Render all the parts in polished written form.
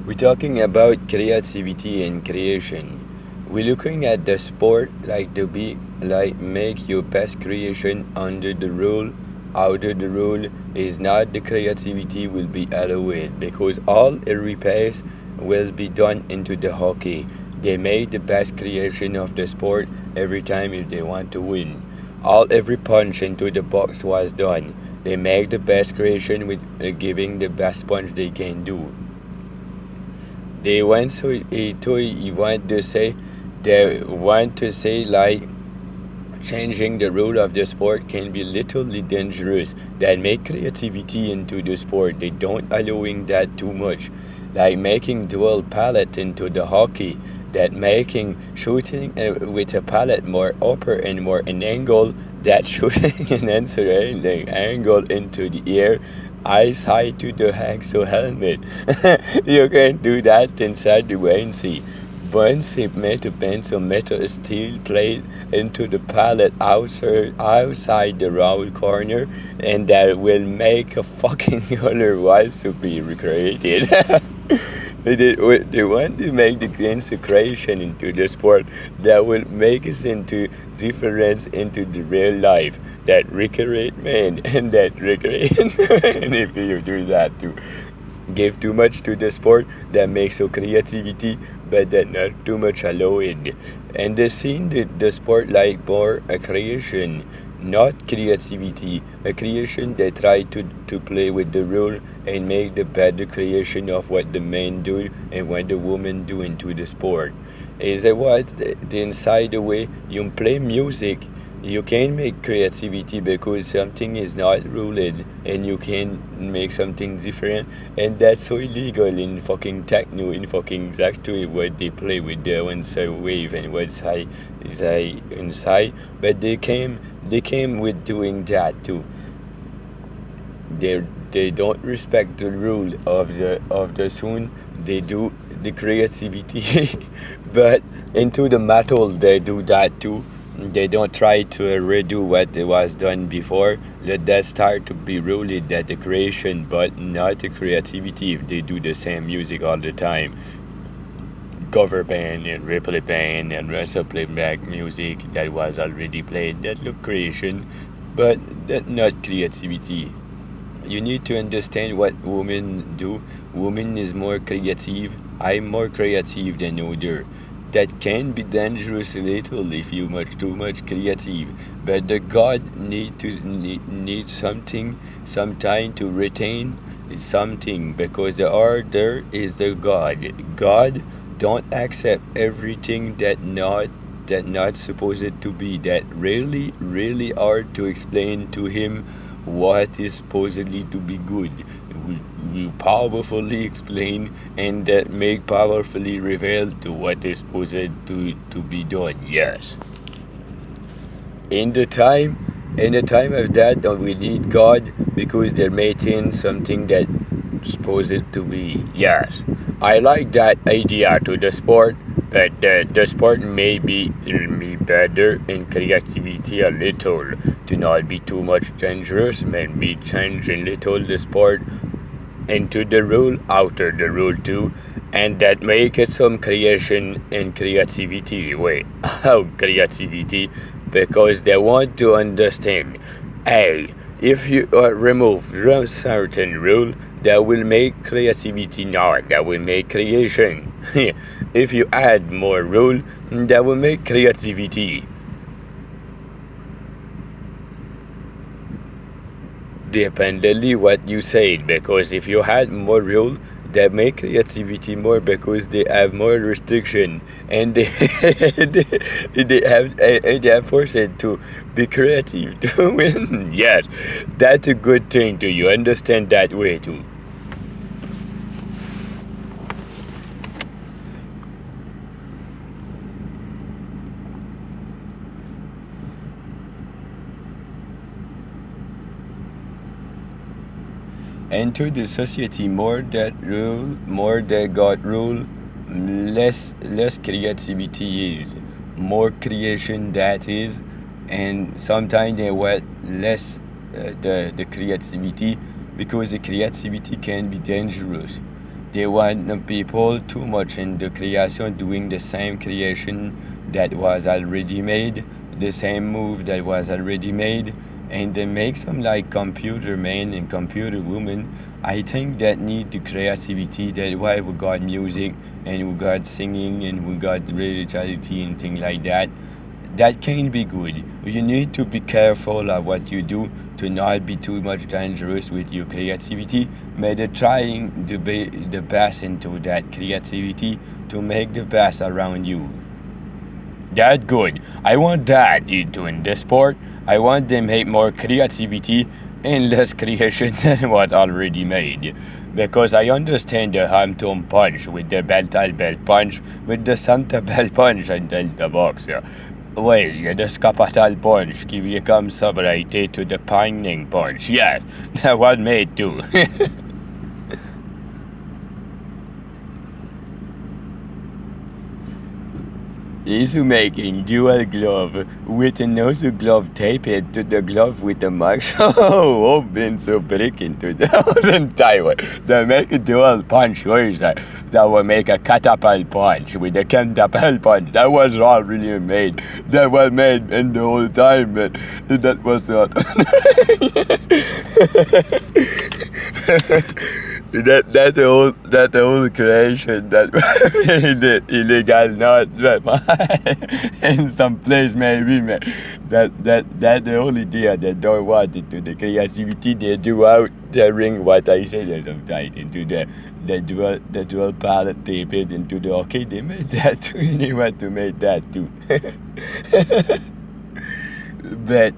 We're talking about creativity and creation. We're looking at the sport like to be like make your best creation under the rule. Out of the rule is not the creativity will be allowed because all every pass will be done into the hockey. They made the best creation of the sport every time if they want to win. All every punch into the box was done. They make the best creation with giving the best punch they can do. They want so he want to say they want to say like changing the rule of the sport can be literally dangerous that make creativity into the sport. They don't allowing that too much. Like making dual palette into the hockey, that making shooting with a palette more upper and more an angle, that shooting an answer like angle into the air, eyes high to the Haxo helmet. You can do that inside the Wednesday. Wednesday metal pencil metal steel plate into the pallet outside the round corner, and that will make a fucking color wise to be recreated. They want to make the consecration into the sport that will make us into difference into the real life. That recreate man and that recreate and if you do that too. Give too much to the sport that makes your creativity, but that not too much allowed. And the scene the sport like more a creation, not creativity. A creation that try to play with the rule and make the better creation of what the men do and what the women do into the sport. Is that what the inside the way you play music you can make creativity because something is not ruled and you can make something different, and that's so illegal in fucking techno, in fucking exactly what they play with the inside wave and what's high is high inside, but they came with doing that too. They don't respect the rule of the sound. They do the creativity but into the metal they do that too. They don't try to redo what was done before. Let that start to be ruled that the creation, but not the creativity. If they do the same music all the time, cover band and replay band and also playback music that was already played, that look creation, but that not creativity. You need to understand what women do. Women is more creative. I'm more creative than other. That can be dangerous a little if you much too much creative. But the God need something, some time to retain something because the order is the God. God don't accept everything that not supposed to be. That really hard to explain to him what is supposedly to be good. We powerfully explain and that make powerfully reveal to what is supposed to be done. Yes. In the time of that we need God because they're making something that supposed to be. Yes. I like that idea to the sport, but the sport may be me better in creativity a little to not be too much dangerous, maybe change a little the sport into the rule, outer the rule too, and that make it some creation and creativity way. How creativity? Because they want to understand. Hey, if you remove certain rule, that will make creativity not. That will make creation. If you add more rule, that will make creativity. Dependently what you said, because if you had more rule that make creativity more because they have more restriction and they they have forced to be creative to win. Yes, that's a good thing. Do you understand that way too? And to the society, more that rule, more that God rule, less creativity is, more creation that is, and sometimes they want less the creativity because the creativity can be dangerous. They want the people too much in the creation doing the same creation that was already made, the same move that was already made, and they make some like computer man and computer woman. I think that need the creativity. That's why we got music and we got singing and we got spirituality and things like that. That can be good. You need to be careful of what you do to not be too much dangerous with your creativity, but trying to be the best into that creativity to make the best around you. That good. I want that into in the sport. I want them have more creativity and less creation than what already made. Because I understand the Hampton punch with the Beltal bell punch, with the Santa bell punch and Delta box. Yeah. Well, the Scapatal punch becomes separated to the Pining punch. Yes, that was made too. Is making dual glove with another glove taped to the glove with the marks. Oh, open so break into the entire way. They make a dual punch. Where is that? That will make a catapult punch with a catapult punch. That was all really made. That was made in the whole time, but that was not. that the whole creation that the illegal not in some place maybe that the whole idea they don't want it to the creativity they do out the ring what I said sometimes into the dual palette tape it into the okay they made that too they want to make that too but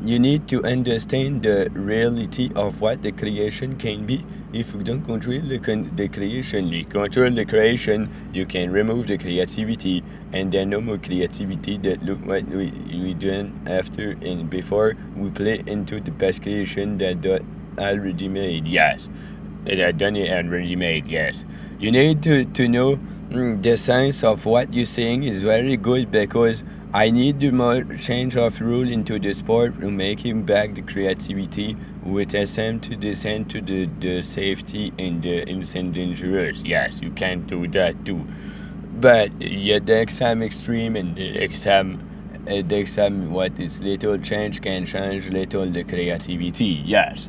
you need to understand the reality of what the creation can be. If you don't control the creation, you control the creation, you can remove the creativity, and then no more creativity. That look what we done after and before we play into the best creation that already made. Yes, that done it already made. Yes, you need to know the sense of what you're saying is very good because I need the more change of rule into the sport to make him back the creativity with SM to descend to the safety and the innocent dangerous. Yes, you can do that too. But yeah, the exam extreme and the exam what is little change can change little the creativity. Yes.